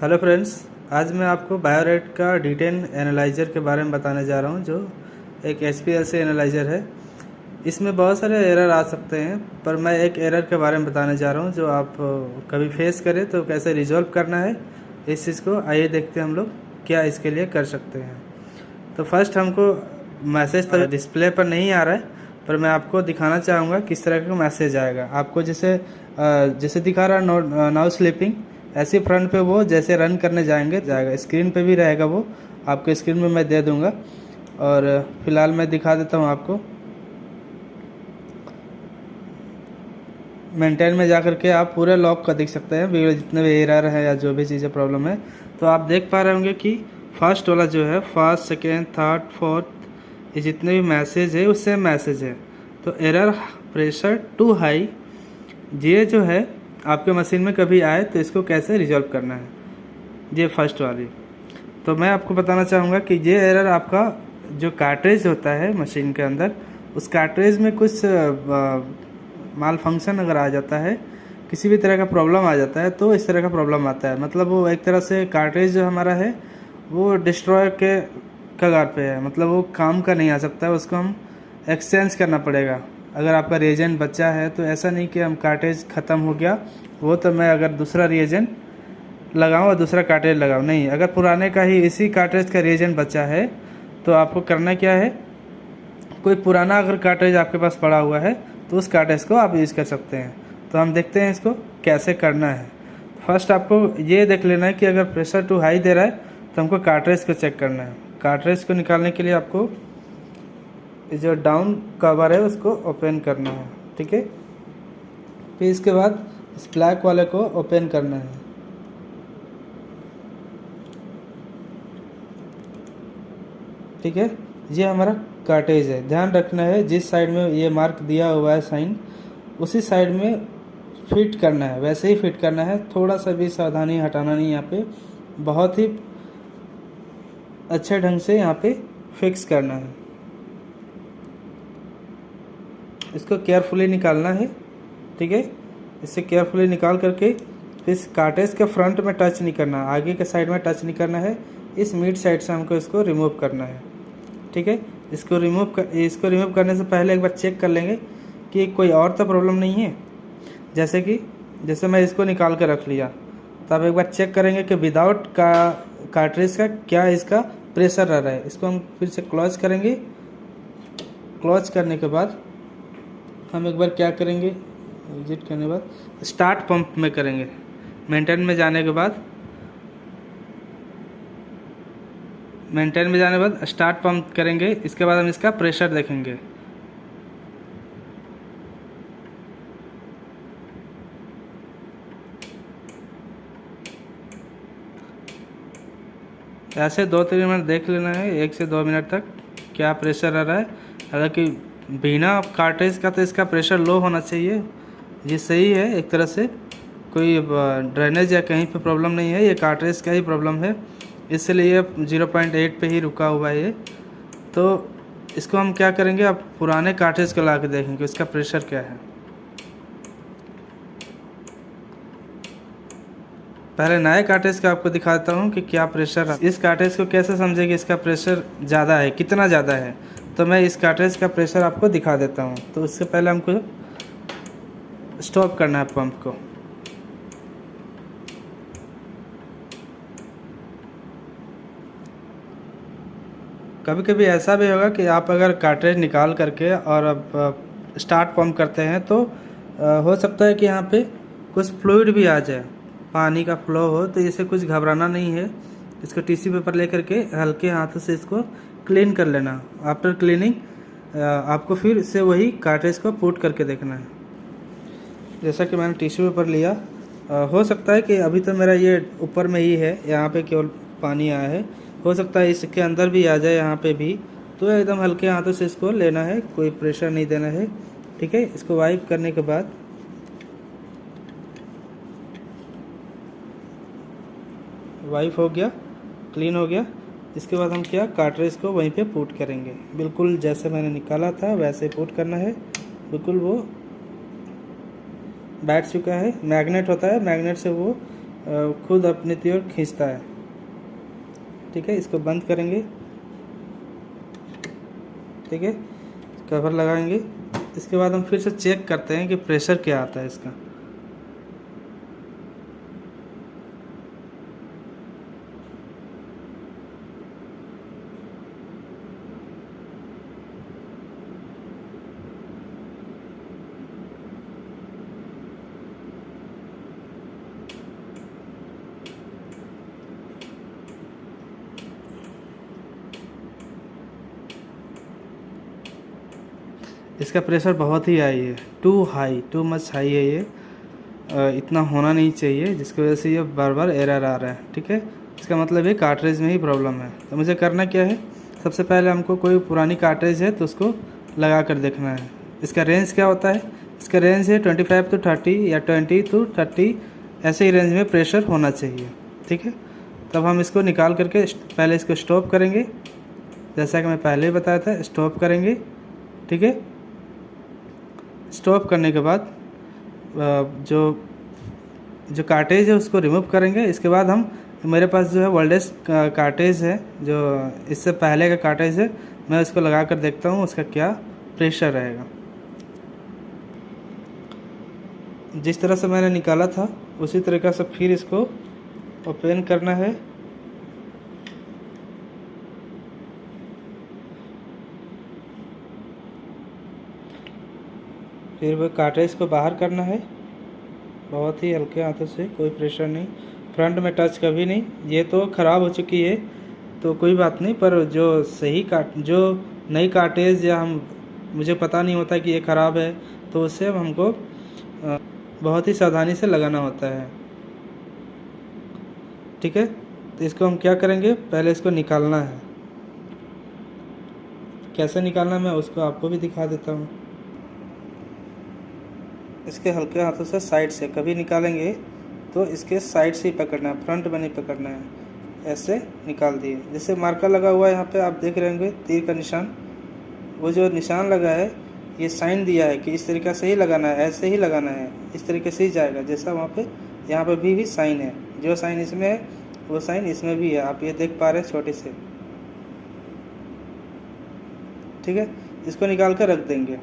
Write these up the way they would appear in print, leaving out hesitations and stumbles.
Hello friends, आज मैं आपको बायोरेट का D10 एनालाइज़र के बारे में बताने जा रहा हूं, जो एक HPLC एनालाइज़र है। इसमें बहुत सारे एरर आ सकते हैं, पर मैं एक एरर के बारे में बताने जा रहा हूं जो आप कभी फेस करें तो कैसे रिजॉल्व करना है इस चीज़ को। आइए देखते हैं हम लोग क्या इसके लिए कर सकते हैं। तो फर्स्ट हमको मैसेज तो डिस्प्ले पर नहीं आ रहा है, पर मैं आपको दिखाना चाहूँगा किस तरह का मैसेज आएगा। आपको जैसे दिखा रहा है नाउ स्लीपिंग, ऐसे फ्रंट पे वो जैसे रन करने जाएगा स्क्रीन पे भी रहेगा। वो आपको स्क्रीन में मैं दे दूंगा, और फिलहाल मैं दिखा देता हूँ आपको। मेंटेन में जाकर के आप पूरे लॉग का देख सकते हैं, जितने भी एरर है या जो भी चीज़ें प्रॉब्लम है। तो आप देख पा रहे होंगे कि फर्स्ट वाला जो है, फर्स्ट सेकेंड थर्ड फोर्थ, ये जितने भी मैसेज है उससे मैसेज है। तो एरर प्रेशर टू हाई, ये जो है आपके मशीन में कभी आए तो इसको कैसे रिजॉल्व करना है, ये फर्स्ट वाली। तो मैं आपको बताना चाहूँगा कि ये एरर आपका जो कार्ट्रिज होता है मशीन के अंदर, उस कार्ट्रिज में कुछ माल फंक्शन अगर आ जाता है, किसी भी तरह का प्रॉब्लम आ जाता है, तो इस तरह का प्रॉब्लम आता है। मतलब वो एक तरह से कार्ट्रिज जो हमारा है वो डिस्ट्रॉय के कगार पे है, मतलब वो काम का नहीं आ सकता है, उसको हम एक्सचेंज करना पड़ेगा। अगर आपका रिएजेंट बचा है तो ऐसा नहीं कि हम कार्ट्रिज ख़त्म हो गया वो तो मैं अगर दूसरा रिएजेंट लगाऊं और दूसरा कार्ट्रिज लगाऊं, नहीं। अगर पुराने का ही इसी कार्ट्रिज का रिएजेंट बचा है तो आपको करना क्या है, कोई पुराना अगर कार्ट्रिज आपके पास पड़ा हुआ है तो उस कार्ट्रिज को आप यूज़ कर सकते हैं। तो हम देखते हैं इसको कैसे करना है। फर्स्ट आपको ये देख लेना है कि अगर प्रेशर टू हाई दे रहा है तो हमको कार्ट्रिज को चेक करना है। कार्ट्रिज को निकालने के लिए आपको जो डाउन कवर है उसको ओपन करना है, ठीक है। फिर इसके बाद इस ब्लैक वाले को ओपन करना है, ठीक है। ये हमारा कार्ट्रिज है। ध्यान रखना है जिस साइड में ये मार्क दिया हुआ है साइन, उसी साइड में फिट करना है, वैसे ही फिट करना है। थोड़ा सा भी सावधानी हटाना नहीं, यहाँ पे बहुत ही अच्छे ढंग से यहाँ पे फिक्स करना है। इसको केयरफुली निकालना है, ठीक है। इससे केयरफुली निकाल करके इस कार्ट्रिज के फ्रंट में टच नहीं करना, आगे के साइड में टच नहीं करना है। इस मिड साइड से हमको इसको रिमूव करना है, ठीक है। इसको रिमूव करने से पहले एक बार चेक कर लेंगे कि कोई और तो प्रॉब्लम नहीं है। जैसे मैं इसको निकाल कर रख लिया, तब एक बार चेक करेंगे कि विदाउट कार्ट्रिज का क्या इसका प्रेशर रह रहा है। इसको हम फिर से क्लोज करेंगे। क्लोज करने के बाद हम एक बार क्या करेंगे, एग्जिट करने के बाद स्टार्ट पंप में करेंगे। मेंटेन में जाने के बाद स्टार्ट पंप करेंगे। इसके बाद हम इसका प्रेशर देखेंगे। ऐसे 2-3 मिनट देख लेना है, 1 से 2 मिनट तक क्या प्रेशर आ रहा है। हालांकि बिना कार्ट्रिज का तो इसका प्रेशर लो होना चाहिए। ये सही है एक तरह से, कोई ड्रेनेज या कहीं पे प्रॉब्लम नहीं है, ये कार्ट्रिज का ही प्रॉब्लम है, इसलिए 0.8 पे ही रुका हुआ है ये। तो इसको हम क्या करेंगे, अब पुराने कार्ट्रिज को ला के देखेंगे इसका प्रेशर क्या है। पहले नए कार्ट्रिज का आपको दिखाता हूँ कि क्या प्रेशर है। इस कार्ट्रिज को कैसे समझे कि इसका प्रेशर ज़्यादा है, कितना ज़्यादा है। तो मैं इस कार्ट्रिज का प्रेशर आपको दिखा देता हूँ। तो उससे पहले हमको स्टॉप करना है पंप को। कभी कभी ऐसा भी होगा कि आप अगर कार्ट्रिज निकाल करके और अब स्टार्ट पंप करते हैं तो हो सकता है कि यहाँ पे कुछ फ्लूइड भी आ जाए, पानी का फ्लो हो। तो इसे कुछ घबराना नहीं है। इसको टिश्यू पेपर लेकर के हल्के हाथों से इसको क्लीन कर लेना। आफ्टर क्लीनिंग आपको फिर से वही कार्ट्रिज को पुट करके देखना है। जैसा कि मैंने टिश्यू पेपर लिया, हो सकता है कि अभी तो मेरा ये ऊपर में ही है, यहाँ पे केवल पानी आया है, हो सकता है इसके अंदर भी आ जाए, यहाँ पे भी। तो एकदम हल्के हाथों से इसको लेना है, कोई प्रेशर नहीं देना है, ठीक है। इसको वाइप करने के बाद वाइप हो गया, क्लीन हो गया। इसके बाद हम क्या, कार्ट्रिज को वहीं पे पुट करेंगे। बिल्कुल जैसे मैंने निकाला था वैसे पुट करना है। बिल्कुल वो बैठ चुका है। मैग्नेट होता है, मैग्नेट से वो खुद अपनी की ओर खींचता है। ठीक है, इसको बंद करेंगे। ठीक है, कवर लगाएंगे। इसके बाद हम फिर से चेक करते हैं कि प्रेशर क्या आता है इसका। इसका प्रेशर बहुत ही हाई है, टू मच हाई है ये। इतना होना नहीं चाहिए, जिसकी वजह से ये बार बार एरर आ रहा है। ठीक है, इसका मतलब ये कार्ट्रिज में ही प्रॉब्लम है। तो मुझे करना क्या है, सबसे पहले हमको कोई पुरानी कार्ट्रिज है तो उसको लगा कर देखना है। इसका रेंज क्या होता है, इसका रेंज है 25 to 30 या 20 to 30, ऐसे ही रेंज में प्रेशर होना चाहिए। ठीक है, तब हम इसको निकाल करके पहले इसको स्टॉप करेंगे, जैसा कि मैं पहले ही बताया था, स्टॉप करेंगे। ठीक है, स्टॉप करने के बाद जो कार्टेज है उसको रिमूव करेंगे। इसके बाद हम, मेरे पास जो है वोल्टेज कार्टेज है, जो इससे पहले का कार्टेज है, मैं उसको लगा कर देखता हूँ उसका क्या प्रेशर रहेगा। जिस तरह से मैंने निकाला था उसी तरीक़ा से फिर इसको ओपन करना है। फिर वो कार्ट्रिज को बाहर करना है, बहुत ही हल्के हाथों से, कोई प्रेशर नहीं, फ्रंट में टच कभी नहीं। ये तो ख़राब हो चुकी है तो कोई बात नहीं, पर जो नई कार्ट्रिज या मुझे पता नहीं होता कि ये ख़राब है, तो उससे हमको बहुत ही सावधानी से लगाना होता है। ठीक है, तो इसको हम क्या करेंगे, पहले इसको निकालना है। कैसे निकालना मैं उसको आपको भी दिखा देता हूँ। इसके हल्के हाथों से साइड से कभी निकालेंगे तो इसके साइड से ही पकड़ना है, फ्रंट में नहीं पकड़ना है। ऐसे निकाल दिए। जैसे मार्कर लगा हुआ है यहाँ पे, आप देख रहे होंगे तीर का निशान, वो जो निशान लगा है ये साइन दिया है कि इस तरीक़े से ही लगाना है, ऐसे ही लगाना है, इस तरीके से ही जाएगा। जैसा वहाँ पे, यहाँ पे भी साइन है, जो साइन इसमें है वो साइन इसमें भी है, आप ये देख पा रहे हैं छोटे से। ठीक है, इसको निकाल कर रख देंगे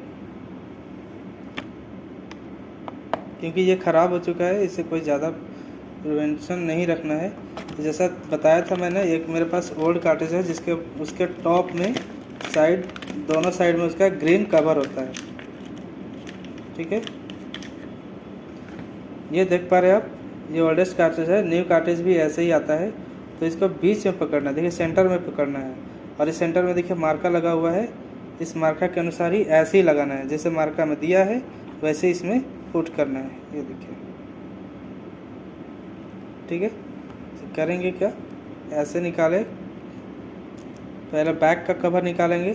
क्योंकि ये ख़राब हो चुका है, इससे कोई ज़्यादा प्रिवेंशन नहीं रखना है। तो जैसा बताया था मैंने, एक मेरे पास ओल्ड कार्ट्रिज है जिसके उसके टॉप में दोनों साइड में उसका ग्रीन कवर होता है। ठीक है, ये देख पा रहे हैं आप, ये ओल्डेस्ट कार्ट्रिज है। न्यू कार्ट्रिज भी ऐसे ही आता है। तो इसको बीच में पकड़ना है, देखिए सेंटर में पकड़ना है, और इस सेंटर में देखिए मार्का लगा हुआ है, इस मार्का के अनुसार ही ऐसे ही लगाना है, जैसे मार्का में दिया है वैसे ही इसमें पुट करना है। ये देखिए, ठीक है, तो करेंगे क्या, ऐसे निकाले, पहले बैक का कवर निकालेंगे।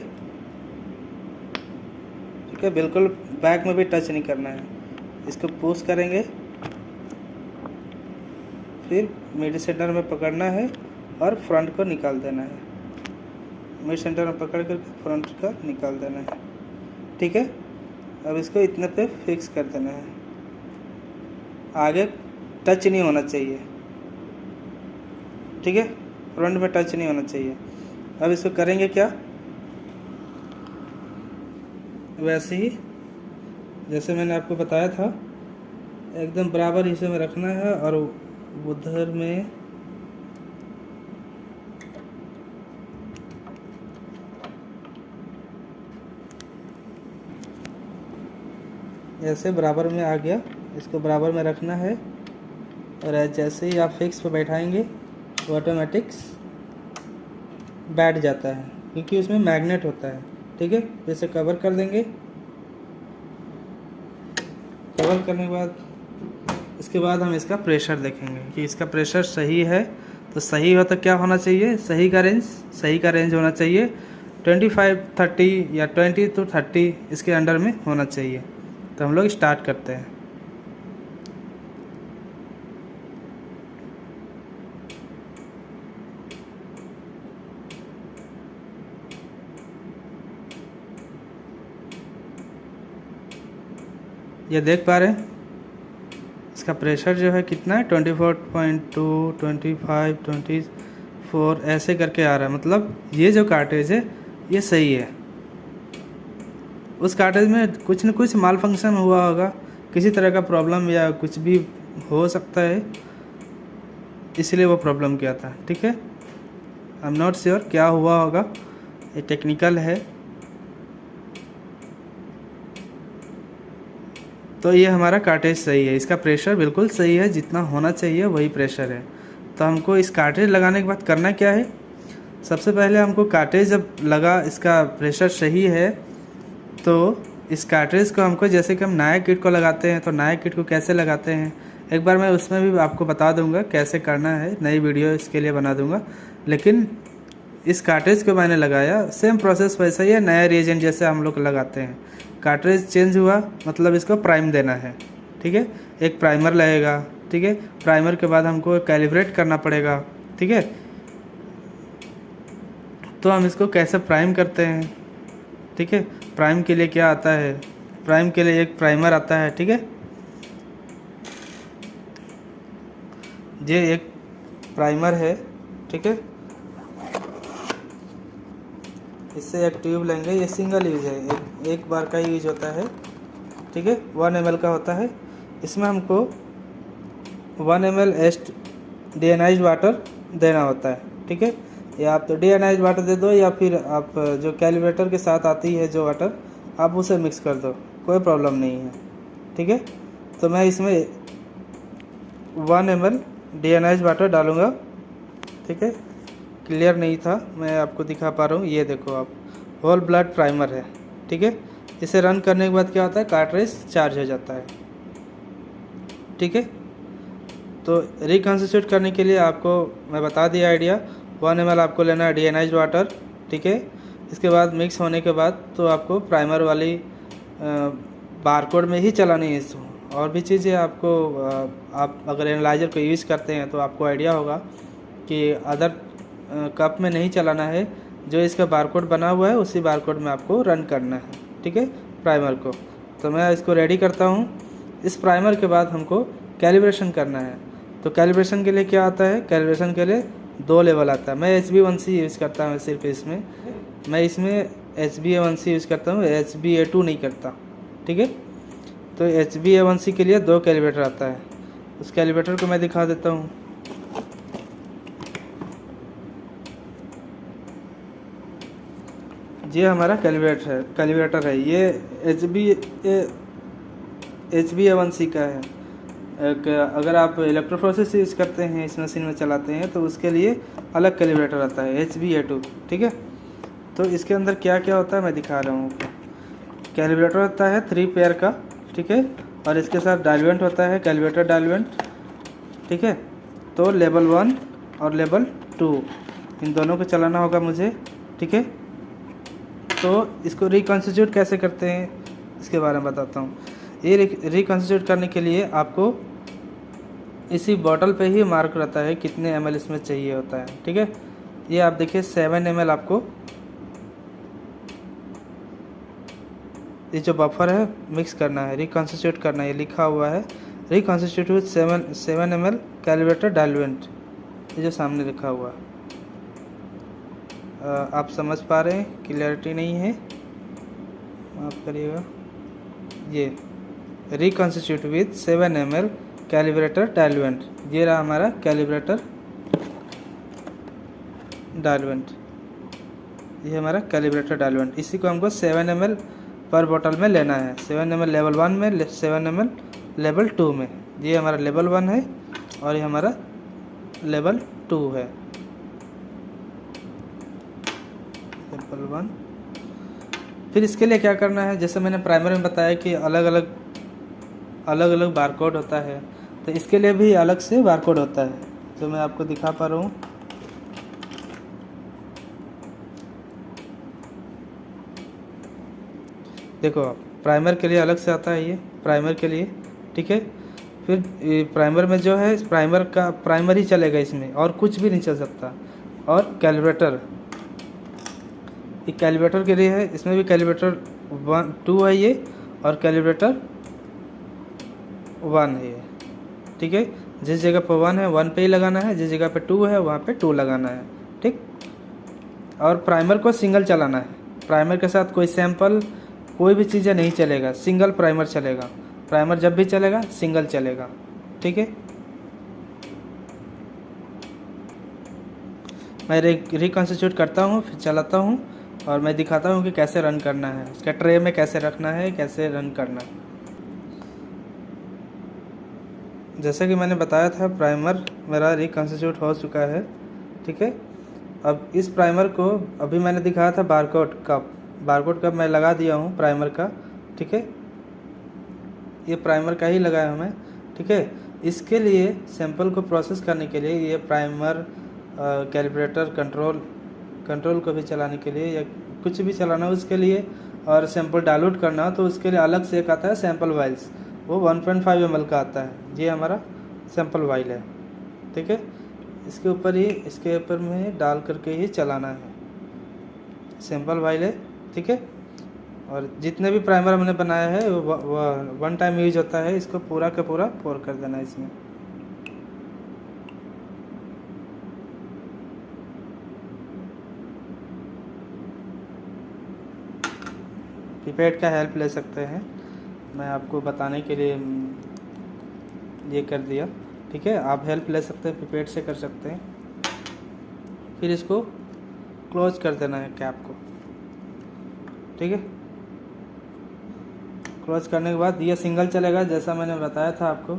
ठीक है, बिल्कुल बैक में भी टच नहीं करना है, इसको पुश करेंगे, फिर मिड सेंटर में पकड़ना है और फ्रंट को निकाल देना है। मिड सेंटर में पकड़ कर फ्रंट का निकाल देना है। ठीक है, अब इसको इतने पे फिक्स कर देना है, आगे टच नहीं होना चाहिए। ठीक है, फ्रंट में टच नहीं होना चाहिए। अब इसको करेंगे क्या, वैसे ही जैसे मैंने आपको बताया था, एकदम बराबर हिस्से में रखना है और उधर में ऐसे बराबर में आ गया, इसको बराबर में रखना है। और जैसे ही आप फिक्स पे बैठाएंगे तो ऑटोमेटिक्स बैठ जाता है, क्योंकि उसमें मैग्नेट होता है। ठीक है, जैसे कवर कर देंगे। कवर करने के बाद इसके बाद हम इसका प्रेशर देखेंगे कि इसका प्रेशर सही है। तो सही हो तो क्या होना चाहिए, सही का रेंज होना चाहिए 25, 30 या 20 to 30 इसके अंडर में होना चाहिए। तो हम लोग स्टार्ट करते हैं। ये देख पा रहे हैं, इसका प्रेशर जो है कितना है 24.2, 25, 24 ऐसे करके आ रहा है। मतलब ये जो कार्ट्रिज है ये सही है। उस कार्ट्रिज में कुछ न कुछ माल फंक्शन हुआ होगा, किसी तरह का प्रॉब्लम या कुछ भी हो सकता है, इसलिए वो प्रॉब्लम किया था। ठीक है, आई एम नॉट श्योर क्या हुआ होगा, ये टेक्निकल है। तो ये हमारा कार्ट्रिज सही है, इसका प्रेशर बिल्कुल सही है, जितना होना चाहिए वही प्रेशर है। तो हमको इस कार्ट्रिज लगाने के बाद करना क्या है, सबसे पहले हमको कार्ट्रिज जब लगा इसका प्रेशर सही है तो इस कार्ट्रिज को हमको, जैसे कि हम नया किट को लगाते हैं तो नया किट को कैसे लगाते हैं एक बार मैं उसमें भी आपको बता दूंगा कैसे करना है, नई वीडियो इसके लिए बना दूंगा। लेकिन इस कार्ट्रिज को मैंने लगाया, सेम प्रोसेस वैसा ही है, नया रिएजेंट जैसे हम लोग लगाते हैं। कार्ट्रिज चेंज हुआ मतलब इसको प्राइम देना है। ठीक है, एक प्राइमर लगेगा। ठीक है, प्राइमर के बाद हमको कैलिब्रेट करना पड़ेगा। ठीक है, तो हम इसको कैसे प्राइम करते हैं। ठीक है, प्राइम के लिए क्या आता है, प्राइम के लिए एक प्राइमर आता है। ठीक है, ये एक प्राइमर है। ठीक है, इससे एक ट्यूब लेंगे, ये सिंगल यूज है, एक बार का यूज होता है। ठीक है, 1 ml का होता है। इसमें हमको 1 ml डीआयोनाइज्ड वाटर देना होता है। ठीक है, या आप तो डीआयोनाइज्ड वाटर दे दो या फिर आप जो कैलिब्रेटर के साथ आती है जो वाटर, आप उसे मिक्स कर दो, कोई प्रॉब्लम नहीं है। ठीक है, तो मैं इसमें 1 ml डीआयोनाइज्ड वाटर डालूँगा। ठीक है, क्लियर नहीं था, मैं आपको दिखा पा रहा हूँ, ये देखो आप, होल ब्लड प्राइमर है। ठीक है, इसे रन करने के बाद क्या होता है, कार्ट्रिज चार्ज हो जाता है। ठीक है, तो रिकॉन्स्टिट्यूट करने के लिए आपको मैं बता दिया आइडिया। 1 ml आपको लेना है डीआयोनाइज्ड वाटर। ठीक है, इसके बाद मिक्स होने के बाद तो आपको प्राइमर वाली बारकोड में ही चलानी है इसको। और भी चीज़ें आपको आप अगर एनालाइजर को यूज़ करते हैं तो आपको आइडिया होगा कि अदर कप में नहीं चलाना है, जो इसका बारकोड बना हुआ है उसी बारकोड में आपको रन करना है। ठीक है, प्राइमर को। तो मैं इसको रेडी करता हूँ। इस प्राइमर के बाद हमको कैलिब्रेशन करना है। तो कैलिब्रेशन के लिए क्या आता है, कैलिब्रेशन के लिए 2 लेवल आता है। मैं HbA1c यूज़ करता हूँ सिर्फ इसमें, मैं इसमें HbA1c यूज़ करता हूँ, HbA2 नहीं करता। ठीक है, तो HbA1c के लिए 2 कैलिब्रेटर आता है। उस कैलिब्रेटर को मैं दिखा देता हूँ। ये हमारा कैलिब्रेटर है, ये HbA1c का है। अगर आप इलेक्ट्रोप्रोसेस यूज़ करते हैं, इस मशीन में चलाते हैं, तो उसके लिए अलग कैलिब्रेटर आता है HbA2। ठीक है, तो इसके अंदर क्या क्या होता है मैं दिखा रहा हूँ। कैलिब्रेटर होता है 3 पेयर का। ठीक है, और इसके साथ डायलुएंट होता है, कैलिब्रेटर डायलुएंट। ठीक है, तो लेवल 1 और लेवल 2 इन दोनों को चलाना होगा मुझे। ठीक है, तो इसको रिकॉन्स्टिट्यूट कैसे करते हैं इसके बारे में बताता हूँ। ये रिकॉन्स्टिट्यूट करने के लिए आपको इसी बॉटल पे ही मार्क रहता है कितने ml इसमें चाहिए होता है। ठीक है, ये आप देखिए 7 ml आपको ये जो बफर है मिक्स करना है, रिकॉन्स्टिट्यूट करना है। ये लिखा हुआ है रिकॉन्स्टिट्यूट विथ 7 ml कैलिब्रेटर डायलुएंट, ये जो सामने लिखा हुआ है। आप समझ पा रहे हैं, क्लियरिटी नहीं है, माफ़ करिएगा। ये रिकॉन्स्टिट्यूट विथ 7 ml कैलिब्रेटर डायलुएंट, ये रहा हमारा कैलिब्रेटर डायलुएंट, ये हमारा कैलिब्रेटर डायलुएंट। इसी को हमको 7 ml पर बोतल में लेना है। 7 ml लेवल 1 में, 7 ml लेवल 2 में। ये हमारा लेवल 1 है और ये हमारा लेवल 2 है। लेवल 1। फिर इसके लिए क्या करना है, जैसे मैंने प्राइमर में बताया कि अलग अलग बारकोड होता है, तो इसके लिए भी अलग से बारकोड होता है, जो मैं आपको दिखा पा रहा हूँ। देखो आप, प्राइमर के लिए अलग से आता है, ये प्राइमर के लिए। ठीक है, फिर प्राइमर में जो है, प्राइमर का प्राइमर ही चलेगा इसमें, और कुछ भी नहीं चल सकता। और कैलिब्रेटर, ये कैलिब्रेटर के लिए है, इसमें भी कैलिब्रेटर 2 है ये, और कैलिब्रेटर 1 है ये। ठीक है। जिस जगह पर 1 है 1 पे ही लगाना है, जिस जगह पे 2 है वहाँ पे 2 लगाना है, ठीक। और प्राइमर को सिंगल चलाना है, प्राइमर के साथ कोई सैंपल कोई भी चीज़ें नहीं चलेगा, सिंगल प्राइमर चलेगा। प्राइमर जब भी चलेगा सिंगल चलेगा, ठीक है। मैं रिकॉन्स्टिट्यूट करता हूँ, फिर चलाता हूँ और मैं दिखाता हूँ कि कैसे रन करना है, उसका ट्रे में कैसे रखना है, कैसे रन करना है। जैसे कि मैंने बताया था प्राइमर मेरा रिकॉन्स्टिट्यूट हो चुका है, ठीक है। अब इस प्राइमर को अभी मैंने दिखाया था बारकोड कप मैं लगा दिया हूँ प्राइमर का, ठीक है। ये प्राइमर का ही लगाया हूँ मैं, ठीक है। इसके लिए सैंपल को प्रोसेस करने के लिए ये प्राइमर कैलिब्रेटर कंट्रोल को भी चलाने के लिए या कुछ भी चलाना हो उसके लिए, और सैंपल डाउनलोड करना हो तो उसके लिए अलग से एक आता है सैंपल वाइल्स, वो 1.5 ml का आता है। ये हमारा सैंपल वाइल है, ठीक है। इसके ऊपर में डाल करके ही चलाना है, सैंपल वाइल है, ठीक है। और जितने भी प्राइमर हमने बनाया है वो 1 टाइम यूज होता है, इसको पूरा का पूरा पोर कर देना है इसमें। पिपेट का हेल्प ले सकते हैं, मैं आपको बताने के लिए ये कर दिया, ठीक है। आप हेल्प ले सकते हैं, पिपेट से कर सकते हैं। फिर इसको क्लोज कर देना है कैप को, ठीक है। क्लोज करने के बाद ये सिंगल चलेगा जैसा मैंने बताया था आपको।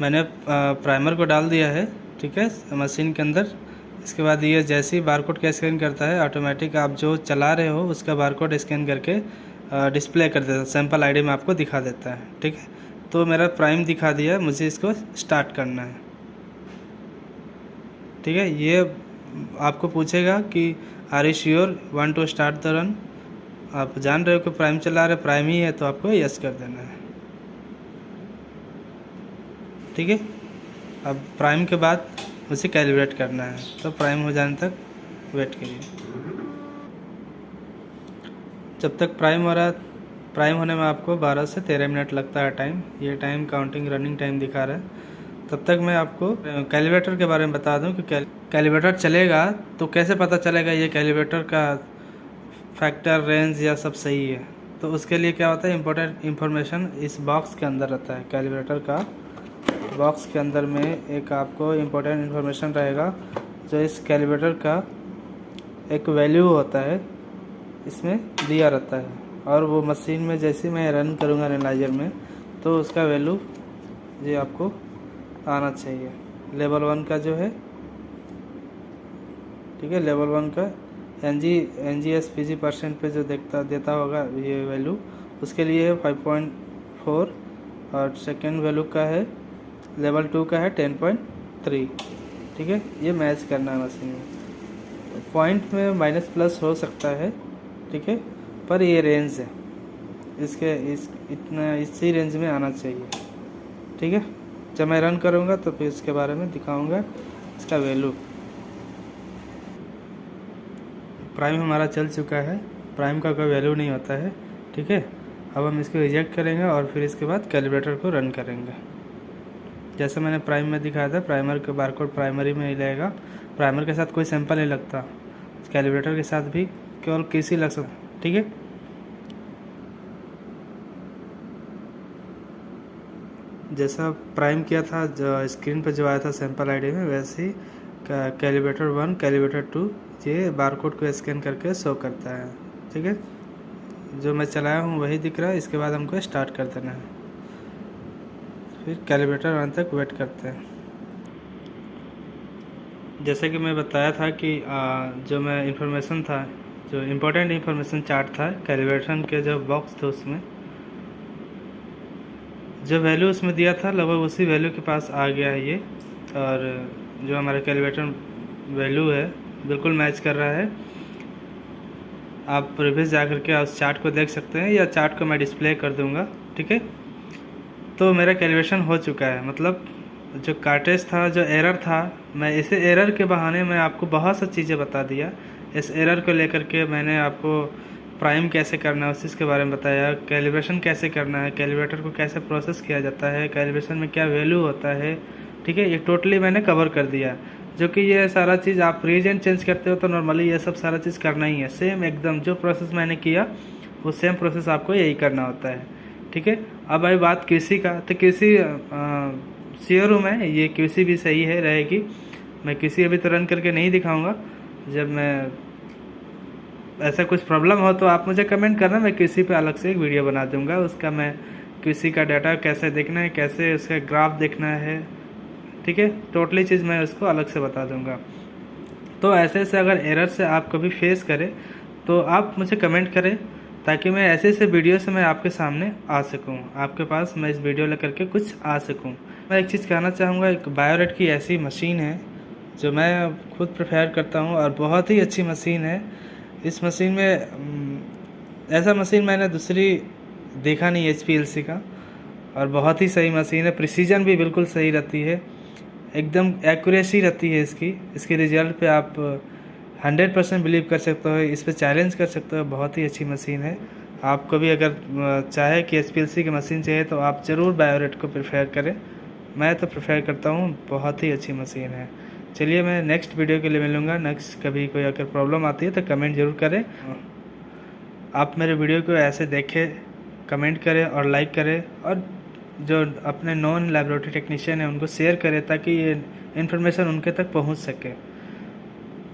मैंने प्राइमर को डाल दिया है, ठीक है, मशीन के अंदर। इसके बाद ये जैसे ही बारकोड का स्कैन करता है ऑटोमेटिक आप जो चला रहे हो उसका बारकोड स्कैन करके डिस्प्ले कर देता है, सैंपल आईडी में आपको दिखा देता है, ठीक है। तो मेरा प्राइम दिखा दिया, मुझे इसको स्टार्ट करना है, ठीक है। ये आपको पूछेगा कि are you sure want to start the run, आप जान रहे हो कि प्राइम चला रहे, प्राइम ही है तो आपको यस कर देना है, ठीक है। अब प्राइम के बाद उसे कैलिब्रेट करना है, तो प्राइम हो जाने तक वेट करिए। जब तक प्राइम हो रहा है, प्राइम होने में आपको 12 से 13 मिनट लगता है टाइम, ये टाइम काउंटिंग रनिंग टाइम दिखा रहा है। तब तक मैं आपको कैलिब्रेटर के बारे में बता दूं कि कैलिब्रेटर चलेगा तो कैसे पता चलेगा ये कैलिब्रेटर का फैक्टर रेंज या सब सही है। तो उसके लिए क्या होता है, इम्पोर्टेंट इन्फॉर्मेशन इस बॉक्स के अंदर रहता है। कैलिब्रेटर का बॉक्स के अंदर में एक आपको इम्पोर्टेंट इन्फॉर्मेशन रहेगा जो इस कैलिब्रेटर का एक वैल्यू होता है इसमें दिया रहता है, और वो मशीन में जैसे मैं रन करूँगा एनालाइजर में तो उसका वैल्यू ये आपको आना चाहिए। लेवल 1 का जो है, ठीक है, लेवल 1 का NGS/PG% पे जो देता होगा ये वैल्यू, उसके लिए है 5.4, और सेकेंड वैल्यू का है लेवल 2 का है 10.3, ठीक है। ये मैच करना है मशीन में। पॉइंट में माइनस प्लस हो सकता है, ठीक है, पर ये रेंज है इसके, इतना इसी रेंज में आना चाहिए, ठीक है। जब मैं रन करूँगा तो फिर इसके बारे में दिखाऊंगा इसका वैल्यू। प्राइम हमारा चल चुका है, प्राइम का कोई वैल्यू नहीं होता है, ठीक है। अब हम इसको रिजेक्ट करेंगे और फिर इसके बाद कैलिब्रेटर को रन करेंगे। जैसे मैंने प्राइम में दिखाया था, प्राइमर का बारकोड प्राइमरी में ही लगेगा, प्राइमर के साथ कोई सैंपल नहीं लगता, कैलिब्रेटर के साथ भी केवल किसी लग सकता, ठीक है। जैसा प्राइम किया था जो स्क्रीन पर जो आया था सैंपल आईडी में, वैसे ही कैलिब्रेटर 1 कैलिब्रेटर 2 ये बारकोड को स्कैन करके शो करता है, ठीक है। जो मैं चलाया हूँ वही दिख रहा है। इसके बाद हमको स्टार्ट कर देना है, फिर कैलिब्रेटर आने तक वेट करते हैं। जैसे कि मैं बताया था कि जो मैं इन्फॉर्मेशन था, जो इम्पोर्टेंट इन्फॉर्मेशन चार्ट था कैलिब्रेशन के जो बॉक्स थे उसमें जो वैल्यू उसमें दिया था लगभग उसी वैल्यू के पास आ गया है ये, और जो हमारा कैलिब्रेटर वैल्यू है बिल्कुल मैच कर रहा है। आप प्रीवियस जा करके उस चार्ट को देख सकते हैं, या चार्ट को मैं डिस्प्ले कर दूंगा, ठीक है। तो मेरा कैलिब्रेशन हो चुका है, मतलब जो कार्टेज था, जो एरर था, मैं इसे एरर के बहाने मैं आपको बहुत सी चीज़ें बता दिया इस एरर को लेकर के मैंने आपको प्राइम कैसे करना है उस चीज़ के बारे में बताया, कैलिब्रेशन कैसे करना है, कैलिब्रेटर को कैसे प्रोसेस किया जाता है, कैलिब्रेशन में क्या वैल्यू होता है, ठीक है। ये टोटली मैंने कवर कर दिया, जो कि ये सारा चीज़ आप रीजन चेंज करते हो तो नॉर्मली ये सब सारा चीज़ करना ही है, सेम एकदम जो प्रोसेस मैंने किया वो सेम प्रोसेस आपको यही करना होता है, ठीक है। अब आई बात QC का, तो QC श्योर हूँ मैं, ये QC भी सही है रहेगी। मैं QC अभी तो रन करके नहीं दिखाऊंगा, जब मैं ऐसा कुछ प्रॉब्लम हो तो आप मुझे कमेंट करना, मैं QC पे अलग से एक वीडियो बना दूंगा। उसका मैं QC का डाटा कैसे देखना है, कैसे उसका ग्राफ देखना है, ठीक है, टोटली चीज़ मैं उसको अलग से बता दूंगा। तो ऐसे अगर एरर से आप कभी फेस करें तो आप मुझे कमेंट करें, ताकि मैं ऐसे वीडियो से मैं आपके सामने आ सकूं, आपके पास मैं इस वीडियो लेकर के कुछ आ सकूं। मैं एक चीज़ कहना चाहूँगा, एक बायोरेट की ऐसी मशीन है जो मैं खुद प्रेफर करता हूं और बहुत ही अच्छी मशीन है। इस मशीन में ऐसा मशीन मैंने दूसरी देखा नहीं HPLC का, और बहुत ही सही मशीन है। प्रिसीजन भी बिल्कुल सही रहती है, एकदम एक्यूरेसी रहती है इसकी रिजल्ट पे आप 100% बिलीव कर सकते हो, इस पर चैलेंज कर सकते हो। बहुत ही अच्छी मशीन है। आपको भी अगर चाहे कि HPLC की मशीन चाहिए तो आप ज़रूर बायोरेट को प्रेफर करें, मैं तो प्रेफर करता हूँ, बहुत ही अच्छी मशीन है। चलिए मैं नेक्स्ट वीडियो के लिए मिलूँगा। नेक्स्ट कभी कोई अगर प्रॉब्लम आती है तो कमेंट ज़रूर करें। आप मेरे वीडियो को ऐसे देखें, कमेंट करें और लाइक करें, और जो अपने नॉन लैबोरेटरी टेक्नीशियन है उनको शेयर करें, ताकि ये इन्फॉर्मेशन उनके तक पहुंच सके,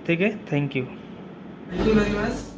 ठीक है। Thank you very much.